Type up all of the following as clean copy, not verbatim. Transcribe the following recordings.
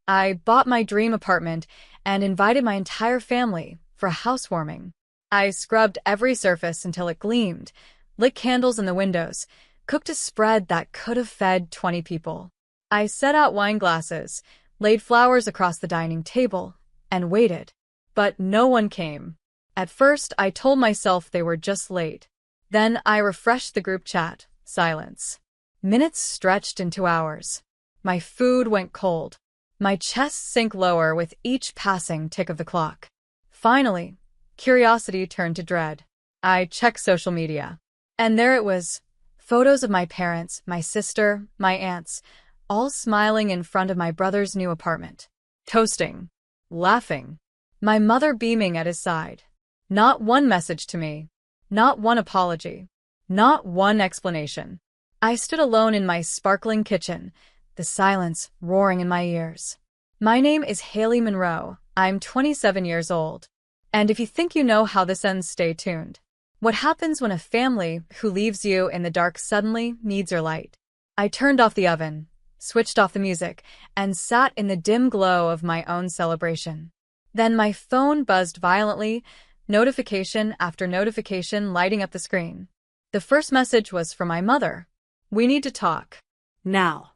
I bought my dream apartment and invited my entire family for a housewarming. I scrubbed every surface until it gleamed, lit candles in the windows, cooked a spread that could have fed 20 people. I set out wine glasses, laid flowers across the dining table, and waited. But no one came. At first, I told myself they were just late. Then I refreshed the group chat. Silence. Minutes stretched into hours. My food went cold. My chest sank lower with each passing tick of the clock. Finally, curiosity turned to dread. I checked social media. And there it was. Photos of my parents, my sister, my aunts, all smiling in front of my brother's new apartment. Toasting. Laughing. My mother beaming at his side. Not one message to me. Not one apology. Not one explanation. I stood alone in my sparkling kitchen, the silence roaring in my ears. My name is Haley Monroe. I'm 27 years old. And if you think you know how this ends, stay tuned. What happens when a family who leaves you in the dark suddenly needs your light? I turned off the oven, switched off the music, and sat in the dim glow of my own celebration. Then my phone buzzed violently, notification after notification lighting up the screen. The first message was from my mother. "We need to talk. Now."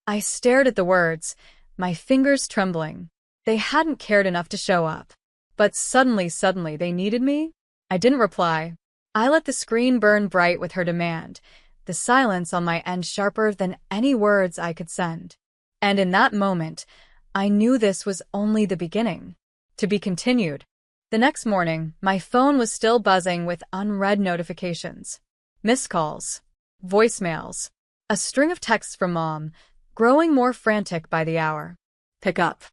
I stared at the words, my fingers trembling. They hadn't cared enough to show up. But suddenly they needed me? I didn't reply. I let the screen burn bright with her demand, the silence on my end sharper than any words I could send. And in that moment, I knew this was only the beginning. To be continued. The next morning, my phone was still buzzing with unread notifications. Missed calls. Voicemails. A string of texts from Mom, growing more frantic by the hour. Pick up.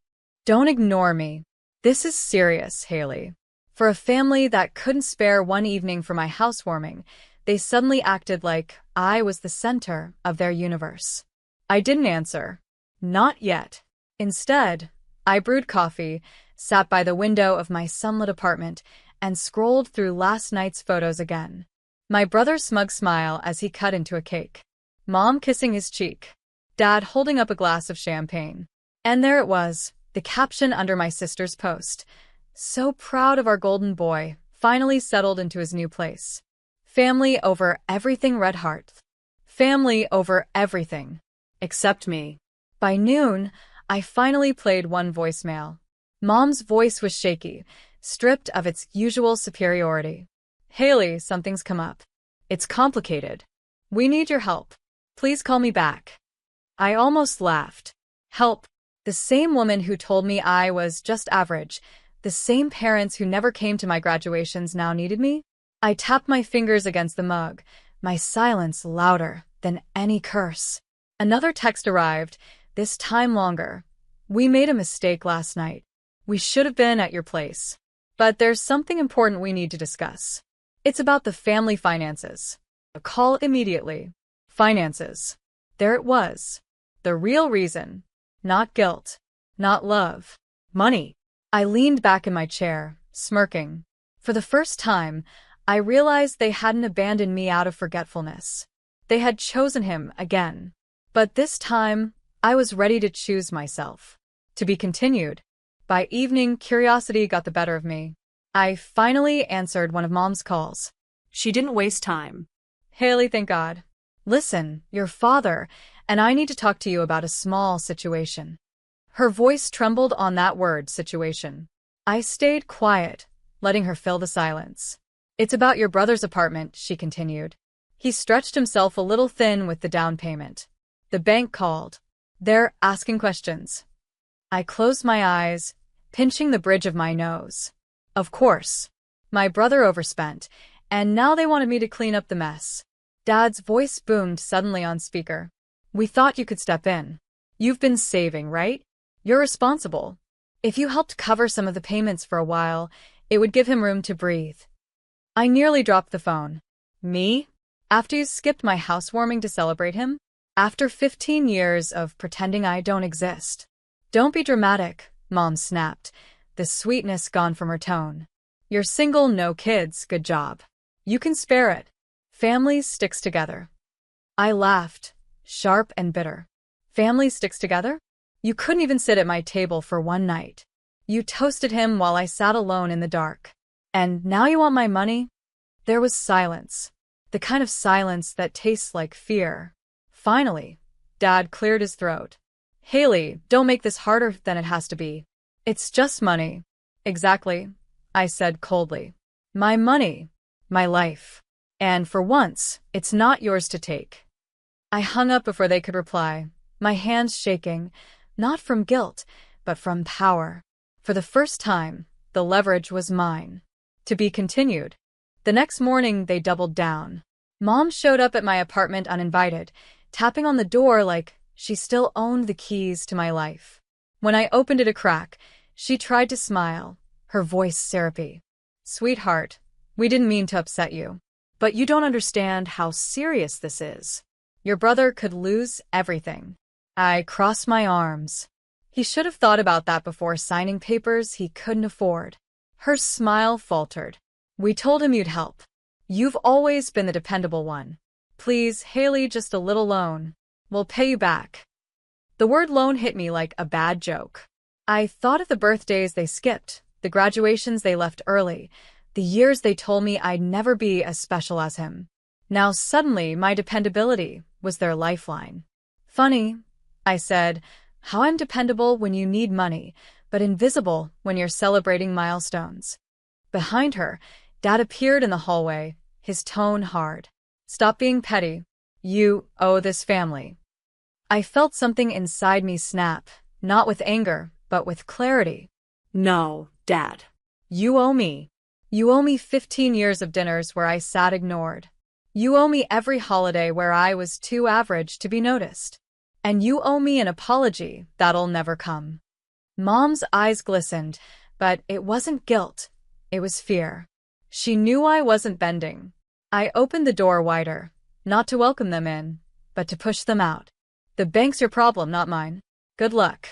Don't ignore me. This is serious, Haley. For a family that couldn't spare one evening for my housewarming, they suddenly acted like I was the center of their universe. I didn't answer. Not yet. Instead, I brewed coffee, sat by the window of my sunlit apartment, and scrolled through last night's photos again. My brother's smug smile as he cut into a cake. Mom kissing his cheek. Dad holding up a glass of champagne. And there it was, the caption under my sister's post. "So proud of our golden boy, finally settled into his new place. Family over everything, red heart. Family over everything. Except me." By noon, I finally played one voicemail. Mom's voice was shaky, stripped of its usual superiority. "Haley, something's come up. It's complicated. We need your help. Please call me back." I almost laughed. Help. The same woman who told me I was just average, the same parents who never came to my graduations now needed me? I tapped my fingers against the mug, my silence louder than any curse. Another text arrived, this time longer. "We made a mistake last night. We should have been at your place. But there's something important we need to discuss. It's about the family finances. Call immediately." Finances. There it was. The real reason. Not guilt. Not love. Money. I leaned back in my chair, smirking. For the first time, I realized they hadn't abandoned me out of forgetfulness. They had chosen him again. But this time, I was ready to choose myself. To be continued. By evening, curiosity got the better of me. I finally answered one of Mom's calls. She didn't waste time. "Haley, thank God. Listen, your father and I need to talk to you about a small situation." Her voice trembled on that word, situation. I stayed quiet, letting her fill the silence. "It's about your brother's apartment," she continued. "He stretched himself a little thin with the down payment. The bank called. They're asking questions." I closed my eyes, pinching the bridge of my nose. Of course. My brother overspent, and now they wanted me to clean up the mess. Dad's voice boomed suddenly on speaker. "We thought you could step in. You've been saving, right? You're responsible. If you helped cover some of the payments for a while, it would give him room to breathe." I nearly dropped the phone. "Me? After you skipped my housewarming to celebrate him? After 15 years of pretending I don't exist?" "Don't be dramatic," Mom snapped, the sweetness gone from her tone. "You're single, no kids, good job. You can spare it. Family sticks together." I laughed, sharp and bitter. "Family sticks together? You couldn't even sit at my table for one night. You toasted him while I sat alone in the dark. And now you want my money? There was silence. The kind of silence that tastes like fear. Finally, Dad cleared his throat. Haley, don't make this harder than it has to be. It's just money. Exactly, I said coldly. My money. My life. And for once, it's not yours to take. I hung up before they could reply, my hands shaking, not from guilt, but from power. For the first time, the leverage was mine. To be continued. The next morning, they doubled down. Mom showed up at my apartment uninvited, tapping on the door like she still owned the keys to my life. When I opened it a crack, she tried to smile, her voice syrupy. Sweetheart, we didn't mean to upset you. But you don't understand how serious this is. Your brother could lose everything. I crossed my arms. He should have thought about that before signing papers he couldn't afford. Her smile faltered. We told him you'd help. You've always been the dependable one. Please, Haley, just a little loan. We'll pay you back. The word loan hit me like a bad joke. I thought of the birthdays they skipped, the graduations they left early, the years they told me I'd never be as special as him. Now suddenly my dependability was their lifeline. Funny, I said, how I'm dependable when you need money, but invisible when you're celebrating milestones. Behind her, Dad appeared in the hallway, his tone hard. Stop being petty. You owe this family. I felt something inside me snap, not with anger, but with clarity. No, Dad. You owe me. You owe me 15 years of dinners where I sat ignored. You owe me every holiday where I was too average to be noticed. And you owe me an apology that'll never come. Mom's eyes glistened, but it wasn't guilt. It was fear. She knew I wasn't bending. I opened the door wider, not to welcome them in, but to push them out. The bank's your problem, not mine. Good luck.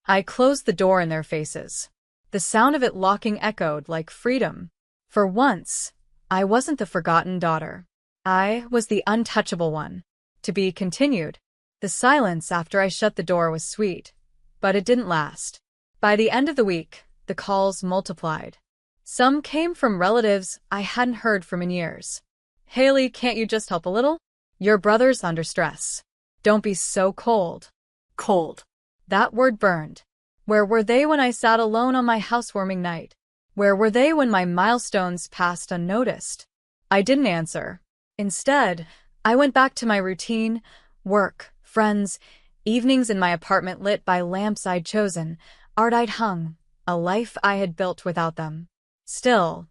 I closed the door in their faces. The sound of it locking echoed like freedom. For once, I wasn't the forgotten daughter. I was the untouchable one. To be continued. The silence after I shut the door was sweet, but it didn't last. By the end of the week, the calls multiplied. Some came from relatives I hadn't heard from in years. Haley, can't you just help a little? Your brother's under stress. Don't be so cold. Cold. That word burned. Where were they when I sat alone on my housewarming night? Where were they when my milestones passed unnoticed? I didn't answer. Instead, I went back to my routine, work, friends, evenings in my apartment lit by lamps I'd chosen, art I'd hung, a life I had built without them. Still,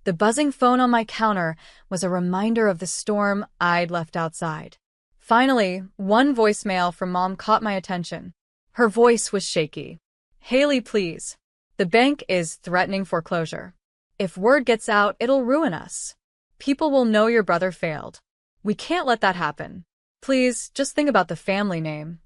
the buzzing phone on my counter was a reminder of the storm I'd left outside. Finally, one voicemail from Mom caught my attention. Her voice was shaky. Haley, please. The bank is threatening foreclosure. If word gets out, it'll ruin us. People will know your brother failed. We can't let that happen. Please, just think about the family name.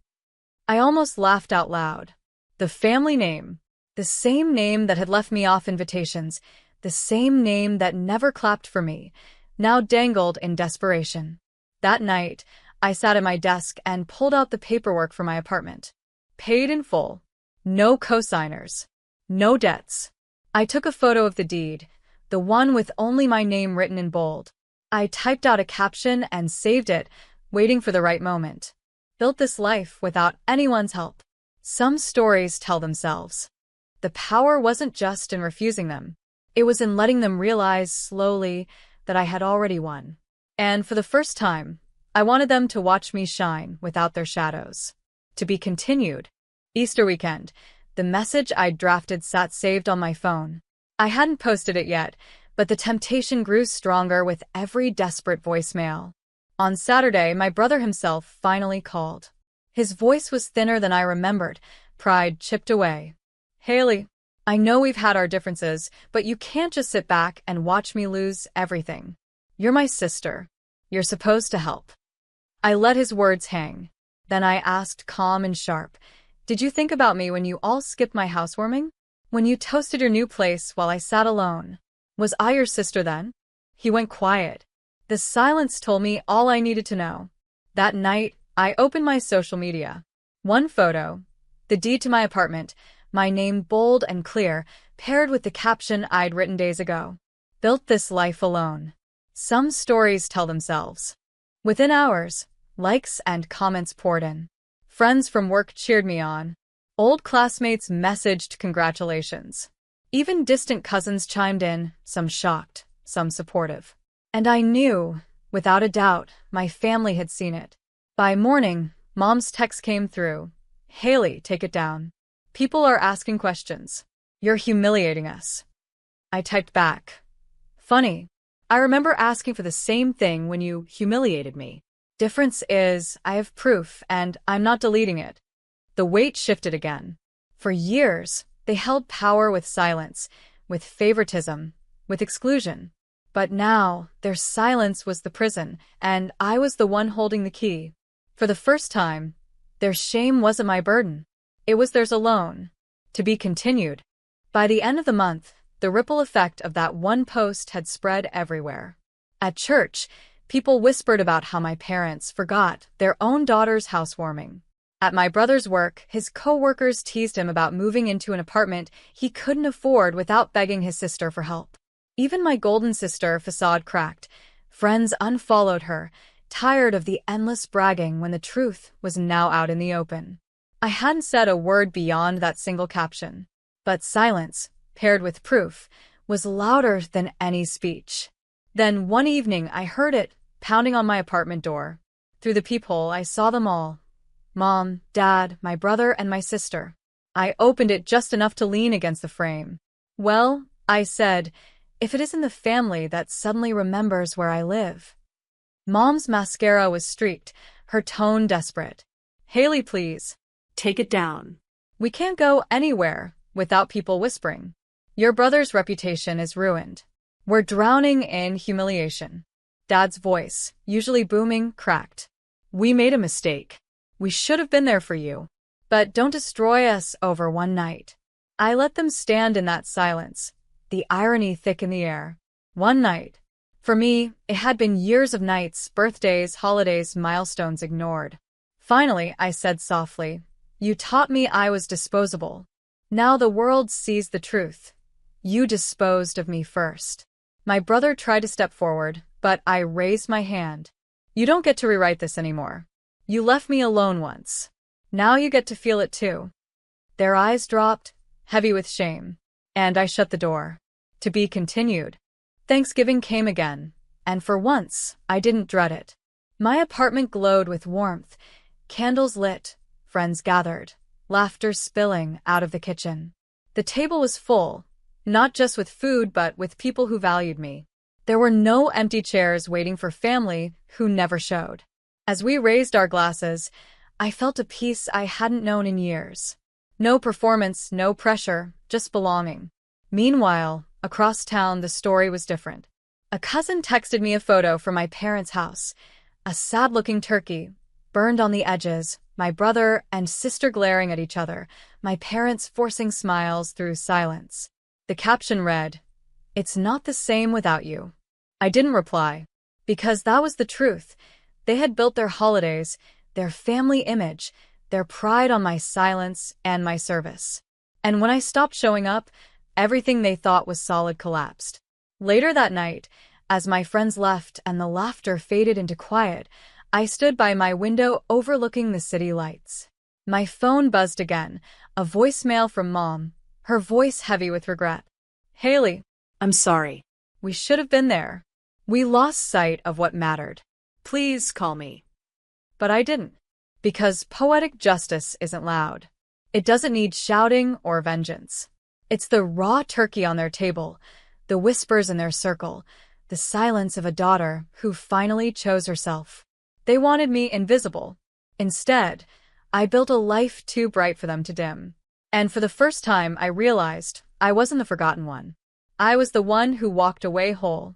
I almost laughed out loud. The family name. The same name that had left me off invitations. The same name that never clapped for me, now dangled in desperation. That night, I sat at my desk and pulled out the paperwork for my apartment. Paid in full. No cosigners. No debts. I took a photo of the deed, the one with only my name written in bold. I typed out a caption and saved it, waiting for the right moment. Built this life without anyone's help. Some stories tell themselves. The power wasn't just in refusing them. It was in letting them realize slowly that I had already won. And for the first time, I wanted them to watch me shine without their shadows. To be continued. Easter weekend. The message I'd drafted sat saved on my phone. I hadn't posted it yet, but the temptation grew stronger with every desperate voicemail. On Saturday, my brother himself finally called. His voice was thinner than I remembered, pride chipped away. Haley, I know we've had our differences, but you can't just sit back and watch me lose everything. You're my sister. You're supposed to help. I let his words hang. Then I asked calm and sharp, did you think about me when you all skipped my housewarming? When you toasted your new place while I sat alone? Was I your sister then? He went quiet. The silence told me all I needed to know. That night, I opened my social media. One photo. The deed to my apartment, my name bold and clear, paired with the caption I'd written days ago. Built this life alone. Some stories tell themselves. Within hours, likes and comments poured in. Friends from work cheered me on. Old classmates messaged congratulations. Even distant cousins chimed in, some shocked, some supportive. And I knew, without a doubt, my family had seen it. By morning, Mom's text came through. "Haley, take it down. People are asking questions. You're humiliating us." I typed back. "Funny. I remember asking for the same thing when you humiliated me. Difference is, I have proof, and I'm not deleting it." The weight shifted again. For years, they held power with silence, with favoritism, with exclusion. But now, their silence was the prison, and I was the one holding the key. For the first time, their shame wasn't my burden. It was theirs alone. To be continued. By the end of the month, the ripple effect of that one post had spread everywhere. At church, people whispered about how my parents forgot their own daughter's housewarming. At my brother's work, his co-workers teased him about moving into an apartment he couldn't afford without begging his sister for help. Even my golden sister facade cracked. Friends unfollowed her, tired of the endless bragging when the truth was now out in the open. I hadn't said a word beyond that single caption. But silence, paired with proof, was louder than any speech. Then one evening I heard it, pounding on my apartment door. Through the peephole I saw them all. Mom, Dad, my brother, and my sister. I opened it just enough to lean against the frame. "Well," I said, "if it isn't the family that suddenly remembers where I live." Mom's mascara was streaked, her tone desperate. "Haley, please. Take it down. We can't go anywhere without people whispering. Your brother's reputation is ruined. We're drowning in humiliation." Dad's voice, usually booming, cracked. "We made a mistake. We should have been there for you. But don't destroy us over one night." I let them stand in that silence, the irony thick in the air. One night. For me, it had been years of nights, birthdays, holidays, milestones ignored. Finally, I said softly, "You taught me I was disposable. Now the world sees the truth. You disposed of me first." My brother tried to step forward, but I raised my hand. "You don't get to rewrite this anymore. You left me alone once. Now you get to feel it too." Their eyes dropped, heavy with shame, and I shut the door. To be continued. Thanksgiving came again, and for once, I didn't dread it. My apartment glowed with warmth, candles lit, friends gathered, laughter spilling out of the kitchen. The table was full, not just with food but with people who valued me. There were no empty chairs waiting for family who never showed. As we raised our glasses, I felt a peace I hadn't known in years. No performance, no pressure, just belonging. Meanwhile, across town the story was different. A cousin texted me a photo from my parents' house. A sad-looking turkey, burned on the edges, my brother and sister glaring at each other, my parents forcing smiles through silence. The caption read, "It's not the same without you." I didn't reply, because that was the truth. They had built their holidays, their family image, their pride on my silence and my service. And when I stopped showing up, everything they thought was solid collapsed. Later that night, as my friends left and the laughter faded into quiet, I stood by my window overlooking the city lights. My phone buzzed again, a voicemail from Mom, her voice heavy with regret. "Haley, I'm sorry. We should have been there. We lost sight of what mattered. Please call me." But I didn't. Because poetic justice isn't loud. It doesn't need shouting or vengeance. It's the raw turkey on their table, the whispers in their circle, the silence of a daughter who finally chose herself. They wanted me invisible. Instead, I built a life too bright for them to dim. And for the first time, I realized I wasn't the forgotten one. I was the one who walked away whole.